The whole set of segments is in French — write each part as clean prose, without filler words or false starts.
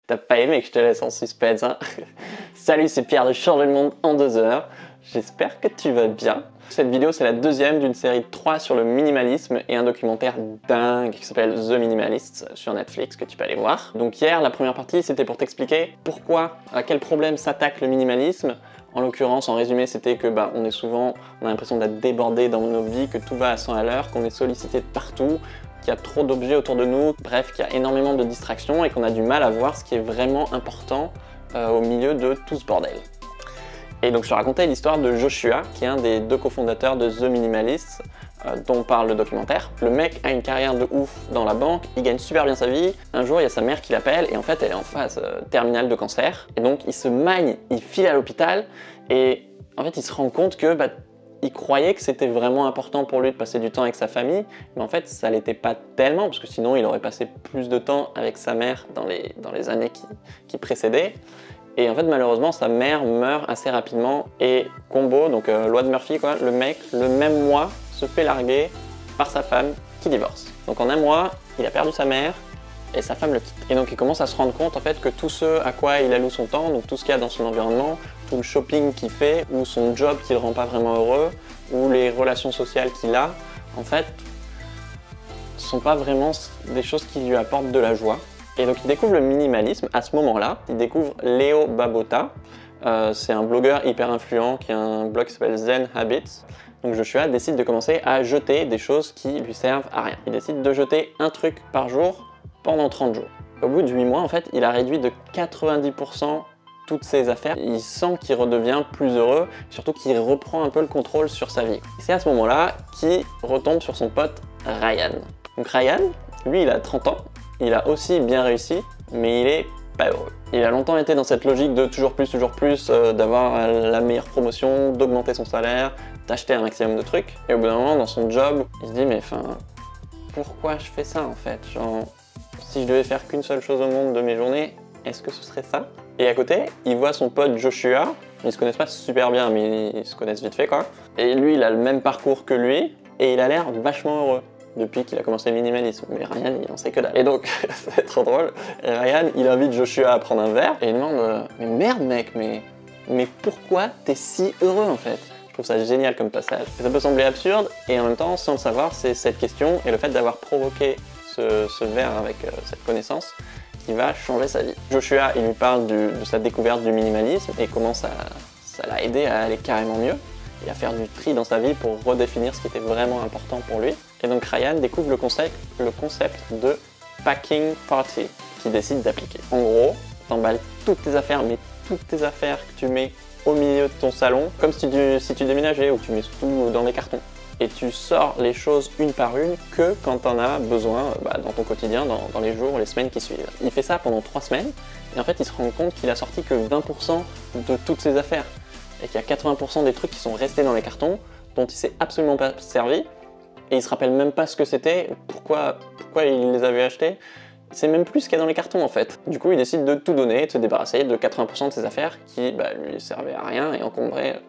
T'as pas aimé que je te laisse en suspense, hein? Salut, c'est Pierre de Changer le Monde en 2 heures. J'espère que tu vas bien. Cette vidéo, c'est la deuxième d'une série de 3 sur le minimalisme et un documentaire dingue qui s'appelle The Minimalists sur Netflix que tu peux aller voir. Donc hier, la première partie, c'était pour t'expliquer pourquoi, à quel problème s'attaque le minimalisme. En l'occurrence, en résumé, c'était que on a l'impression d'être débordé dans nos vies, que tout va à 100 à l'heure, qu'on est sollicité de partout, qu'il y a trop d'objets autour de nous, bref, qu'il y a énormément de distractions et qu'on a du mal à voir ce qui est vraiment important au milieu de tout ce bordel. Et donc je te racontais l'histoire de Joshua, qui est un des 2 cofondateurs de The Minimalists, dont parle le documentaire. Le mec a une carrière de ouf dans la banque, il gagne super bien sa vie. Un jour, il y a sa mère qui l'appelle et en fait, elle est en phase terminale de cancer. Et donc, il se magne, il file à l'hôpital et en fait, il se rend compte que il croyait que c'était vraiment important pour lui de passer du temps avec sa famille, mais en fait, ça l'était pas tellement, parce que sinon, il aurait passé plus de temps avec sa mère dans les années qui précédaient. Et en fait, malheureusement, sa mère meurt assez rapidement et combo, donc loi de Murphy, quoi, le mec, le même mois, se fait larguer par sa femme qui divorce. Donc en un mois, il a perdu sa mère et sa femme le quitte. Et donc il commence à se rendre compte en fait que tout ce à quoi il alloue son temps, donc tout ce qu'il y a dans son environnement, tout le shopping qu'il fait, ou son job qui le rend pas vraiment heureux, ou les relations sociales qu'il a, en fait, sont pas vraiment des choses qui lui apportent de la joie. Et donc il découvre le minimalisme à ce moment-là. Il découvre Leo Babauta. C'est un blogueur hyper influent qui a un blog qui s'appelle Zen Habits. Donc Joshua décide de commencer à jeter des choses qui lui servent à rien. Il décide de jeter un truc par jour pendant 30 jours. Au bout de 8 mois, en fait, il a réduit de 90% toutes ses affaires. Il sent qu'il redevient plus heureux, surtout qu'il reprend un peu le contrôle sur sa vie. C'est à ce moment-là qu'il retombe sur son pote Ryan. Donc Ryan, lui, il a 30 ans. Il a aussi bien réussi, mais il est pas heureux. Il a longtemps été dans cette logique de toujours plus, d'avoir la meilleure promotion, d'augmenter son salaire, d'acheter un maximum de trucs. Et au bout d'un moment, dans son job, il se dit mais pourquoi je fais ça en fait? Genre, si je devais faire qu'une seule chose au monde de mes journées, est-ce que ce serait ça? Et à côté, il voit son pote Joshua, ils se connaissent pas super bien, mais ils se connaissent vite fait quoi. Et lui, il a le même parcours que lui, et il a l'air vachement heureux depuis qu'il a commencé le minimalisme. Mais Ryan, il en sait que dalle. Et donc, c'est trop drôle, et Ryan, il invite Joshua à prendre un verre, et il demande mais merde mec, mais pourquoi t'es si heureux en fait? Je trouve ça génial comme passage. Ça peut sembler absurde, et en même temps, sans le savoir, c'est cette question, et le fait d'avoir provoqué ce verre avec cette connaissance, qui va changer sa vie. Joshua, il lui parle de sa découverte du minimalisme, et comment ça l'a aidé à aller carrément mieux, et à faire du tri dans sa vie pour redéfinir ce qui était vraiment important pour lui. Et donc Ryan découvre le concept de packing party qu'il décide d'appliquer. En gros, t'emballes toutes tes affaires, mais toutes tes affaires que tu mets au milieu de ton salon, comme si tu déménageais ou que tu mets tout dans des cartons. Et tu sors les choses une par une que quand t'en as besoin dans ton quotidien, dans les jours ou les semaines qui suivent. Il fait ça pendant 3 semaines et en fait il se rend compte qu'il a sorti que 20% de toutes ses affaires et qu'il y a 80% des trucs qui sont restés dans les cartons dont il s'est absolument pas servi et il se rappelle même pas ce que c'était, pourquoi il les avait achetés. C'est même plus ce qu'il y a dans les cartons en fait. Du coup il décide de tout donner, de se débarrasser de 80% de ses affaires qui lui servaient à rien et encombraient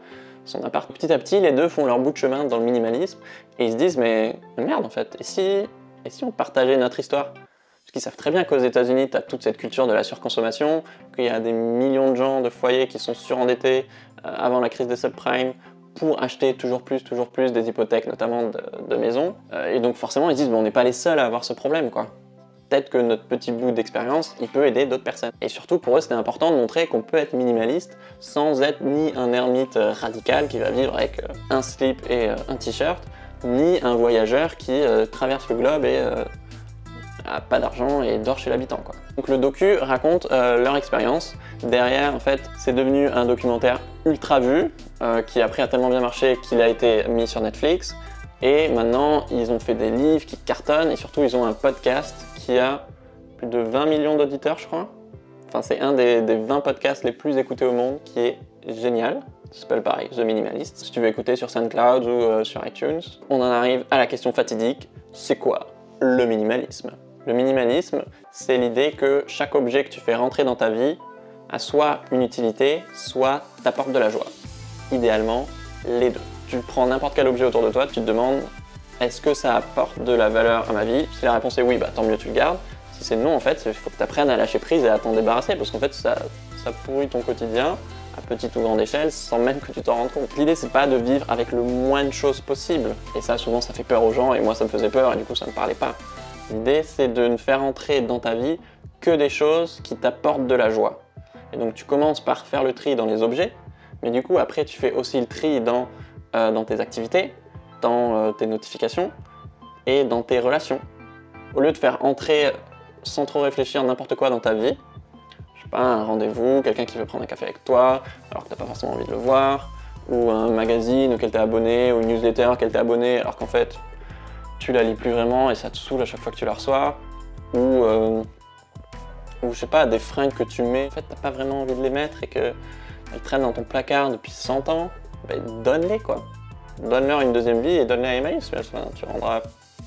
son appart. Petit à petit, les deux font leur bout de chemin dans le minimalisme et ils se disent mais merde en fait, et si on partageait notre histoire? Parce qu'ils savent très bien qu'aux États-Unis, tu as toute cette culture de la surconsommation, qu'il y a des millions de gens de foyers qui sont surendettés avant la crise des subprimes pour acheter toujours plus des hypothèques, notamment de maisons. Et donc forcément, ils se disent on n'est pas les seuls à avoir ce problème quoi. Peut-être que notre petit bout d'expérience, il peut aider d'autres personnes. Et surtout, pour eux, c'était important de montrer qu'on peut être minimaliste sans être ni un ermite radical qui va vivre avec un slip et un t-shirt, ni un voyageur qui traverse le globe et a pas d'argent et dort chez l'habitant, quoi. Donc le docu raconte leur expérience. Derrière, en fait, c'est devenu un documentaire ultra vu, qui après a tellement bien marché qu'il a été mis sur Netflix. Et maintenant, ils ont fait des livres qui cartonnent et surtout, ils ont un podcast qui a plus de 20 millions d'auditeurs, je crois. Enfin, c'est un des 20 podcasts les plus écoutés au monde qui est génial. Ça s'appelle pareil, The Minimalist. Si tu veux écouter sur SoundCloud ou sur iTunes. On en arrive à la question fatidique, c'est quoi le minimalisme? Le minimalisme, c'est l'idée que chaque objet que tu fais rentrer dans ta vie a soit une utilité, soit t'apporte de la joie. Idéalement, les deux. Tu prends n'importe quel objet autour de toi, tu te demandes est-ce que ça apporte de la valeur à ma vie? Si la réponse est oui, tant mieux, tu le gardes. Si c'est non, en fait, il faut que tu apprennes à lâcher prise et à t'en débarrasser, parce qu'en fait, ça pourrit ton quotidien à petite ou grande échelle sans même que tu t'en rendes compte. L'idée, c'est pas de vivre avec le moins de choses possible, et ça, souvent, ça fait peur aux gens, et moi, ça me faisait peur, et du coup, ça me parlait pas. L'idée, c'est de ne faire entrer dans ta vie que des choses qui t'apportent de la joie. Et donc, tu commences par faire le tri dans les objets, mais du coup, après, tu fais aussi le tri dans tes activités, dans tes notifications et dans tes relations. Au lieu de faire entrer sans trop réfléchir n'importe quoi dans ta vie, je sais pas, un rendez-vous, quelqu'un qui veut prendre un café avec toi alors que t'as pas forcément envie de le voir, ou un magazine auquel t'es abonné, ou une newsletter auquel t'es abonné alors qu'en fait tu la lis plus vraiment et ça te saoule à chaque fois que tu la reçois, ou je sais pas, des fringues que tu mets, en fait t'as pas vraiment envie de les mettre et qu'elles traînent dans ton placard depuis 100 ans, ben donne-les quoi. Donne-leur une deuxième vie et donne-les à Emmaüs, tu rendras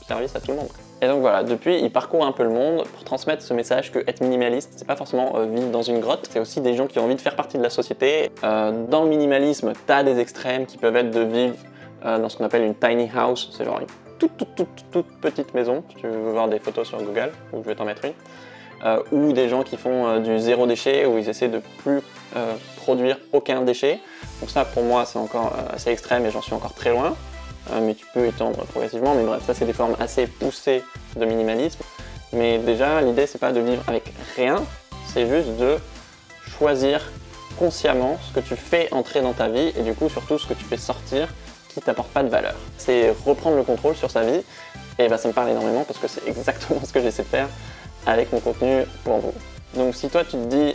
service à tout le monde. Et donc voilà, depuis, il parcourt un peu le monde pour transmettre ce message que être minimaliste, c'est pas forcément vivre dans une grotte, c'est aussi des gens qui ont envie de faire partie de la société. Dans le minimalisme, t'as des extrêmes qui peuvent être de vivre dans ce qu'on appelle une tiny house, c'est genre une toute petite maison, si tu veux voir des photos sur Google, ou je vais t'en mettre une. Ou des gens qui font du zéro déchet, où ils essaient de plus produire aucun déchet. Donc ça, pour moi, c'est encore assez extrême et j'en suis encore très loin. Mais tu peux étendre progressivement. Mais bref, ça, c'est des formes assez poussées de minimalisme. Mais déjà, l'idée, c'est pas de vivre avec rien, c'est juste de choisir consciemment ce que tu fais entrer dans ta vie et du coup, surtout, ce que tu fais sortir qui t'apporte pas de valeur. C'est reprendre le contrôle sur sa vie. Et bah, ça me parle énormément parce que c'est exactement ce que j'essaie de faire avec mon contenu pour vous. Donc si toi tu te dis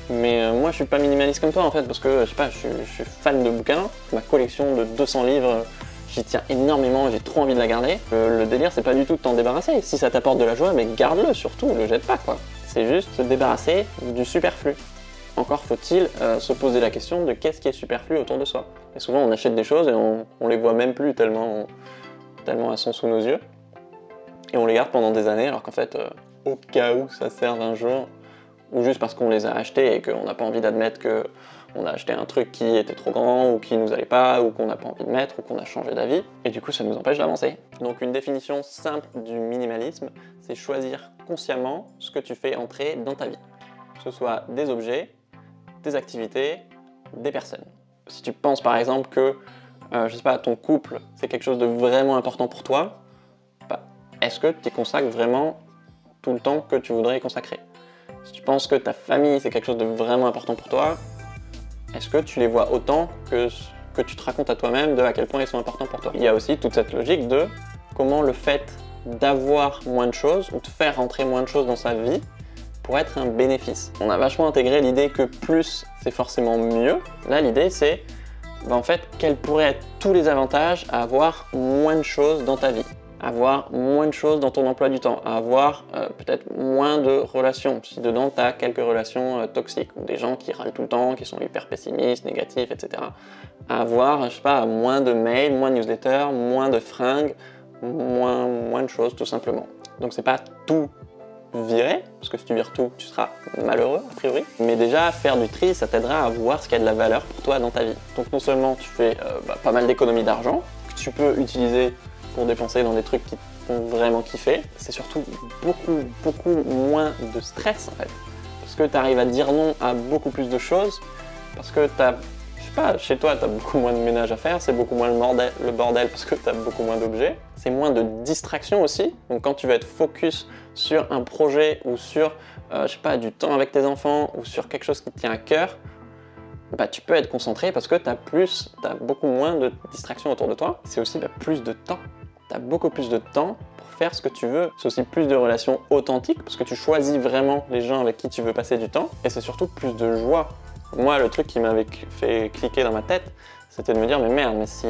mais moi je suis pas minimaliste comme toi en fait parce que je sais pas, je suis fan de bouquins, ma collection de 200 livres, j'y tiens énormément, j'ai trop envie de la garder. Le délire c'est pas du tout de t'en débarrasser, si ça t'apporte de la joie, mais garde-le surtout, le jette pas quoi. C'est juste se débarrasser du superflu. Encore faut-il se poser la question de qu'est-ce qui est superflu autour de soi. Et souvent on achète des choses et on les voit même plus tellement elles sont sous nos yeux. Et on les garde pendant des années alors qu'en fait au cas où ça serve un jour, ou juste parce qu'on les a achetés et qu'on n'a pas envie d'admettre qu'on a acheté un truc qui était trop grand, ou qui nous allait pas, ou qu'on n'a pas envie de mettre, ou qu'on a changé d'avis, et du coup ça nous empêche d'avancer. Donc une définition simple du minimalisme, c'est choisir consciemment ce que tu fais entrer dans ta vie. Que ce soit des objets, des activités, des personnes. Si tu penses par exemple que, je sais pas, ton couple c'est quelque chose de vraiment important pour toi, bah, est-ce que tu y consacres vraiment tout le temps que tu voudrais y consacrer? Si tu penses que ta famille c'est quelque chose de vraiment important pour toi, est-ce que tu les vois autant que tu te racontes à toi-même de à quel point ils sont importants pour toi? Il y a aussi toute cette logique de comment le fait d'avoir moins de choses ou de faire rentrer moins de choses dans sa vie pourrait être un bénéfice. On a vachement intégré l'idée que plus c'est forcément mieux. Là l'idée c'est en fait quels pourraient être tous les avantages à avoir moins de choses dans ta vie. Avoir moins de choses dans ton emploi du temps, avoir peut-être moins de relations, si dedans tu as quelques relations toxiques, ou des gens qui râlent tout le temps, qui sont hyper pessimistes, négatifs, etc. Avoir, je sais pas, moins de mails, moins de newsletters, moins de fringues, moins de choses tout simplement. Donc c'est pas tout virer, parce que si tu vires tout, tu seras malheureux a priori, mais déjà faire du tri, ça t'aidera à voir ce qui a de la valeur pour toi dans ta vie. Donc non seulement tu fais pas mal d'économies d'argent, que tu peux utiliser pour dépenser dans des trucs qui te font vraiment kiffer, c'est surtout beaucoup moins de stress en fait. Parce que tu arrives à dire non à beaucoup plus de choses, parce que je sais pas, chez toi tu as beaucoup moins de ménage à faire, c'est beaucoup moins le bordel parce que tu as beaucoup moins d'objets, c'est moins de distractions aussi, donc quand tu vas être focus sur un projet ou sur, je sais pas, du temps avec tes enfants ou sur quelque chose qui te tient à cœur, bah, tu peux être concentré parce que tu as beaucoup moins de distractions autour de toi. C'est aussi plus de temps. Tu as beaucoup plus de temps pour faire ce que tu veux. C'est aussi plus de relations authentiques parce que tu choisis vraiment les gens avec qui tu veux passer du temps. Et c'est surtout plus de joie. Moi, le truc qui m'avait fait cliquer dans ma tête, c'était de me dire mais merde, mais si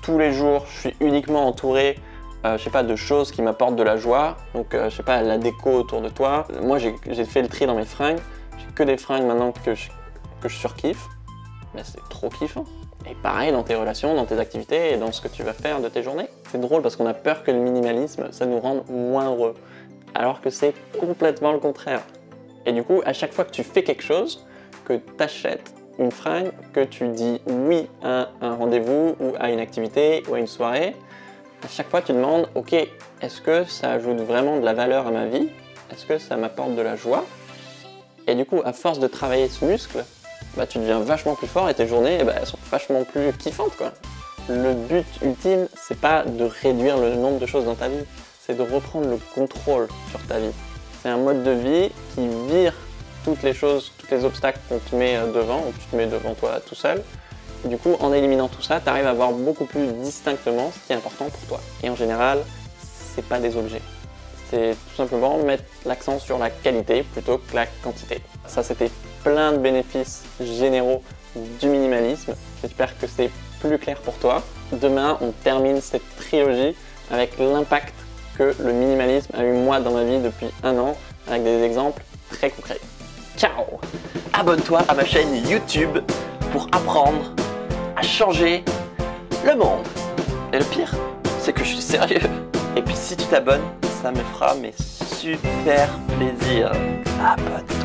tous les jours je suis uniquement entouré je sais pas, de choses qui m'apportent de la joie, donc je sais pas, la déco autour de toi. Moi j'ai fait le tri dans mes fringues, j'ai que des fringues maintenant que je surkiffe. Mais c'est trop kiffant. Et pareil dans tes relations, dans tes activités et dans ce que tu vas faire de tes journées. C'est drôle parce qu'on a peur que le minimalisme, ça nous rende moins heureux. Alors que c'est complètement le contraire. Et du coup, à chaque fois que tu fais quelque chose, que tu achètes une fringue, que tu dis oui à un rendez-vous ou à une activité ou à une soirée, à chaque fois tu demandes, ok, est-ce que ça ajoute vraiment de la valeur à ma vie? Est-ce que ça m'apporte de la joie? Et du coup, à force de travailler ce muscle, bah, tu deviens vachement plus fort et tes journées, bah, elles sont vachement plus kiffantes, quoi. Le but ultime, c'est pas de réduire le nombre de choses dans ta vie, c'est de reprendre le contrôle sur ta vie. C'est un mode de vie qui vire toutes les choses, tous les obstacles qu'on te met devant, ou tu te mets devant toi tout seul. Et du coup, en éliminant tout ça, tu arrives à voir beaucoup plus distinctement ce qui est important pour toi. Et en général, c'est pas des objets. C'est tout simplement mettre l'accent sur la qualité plutôt que la quantité. Ça, c'était plein de bénéfices généraux du minimalisme. J'espère que c'est plus clair pour toi. Demain, on termine cette trilogie avec l'impact que le minimalisme a eu moi dans ma vie depuis 1 an, avec des exemples très concrets. Ciao! Abonne-toi à ma chaîne YouTube pour apprendre à changer le monde. Et le pire, c'est que je suis sérieux. Et puis si tu t'abonnes, ça me fera super plaisir. Abonne-toi.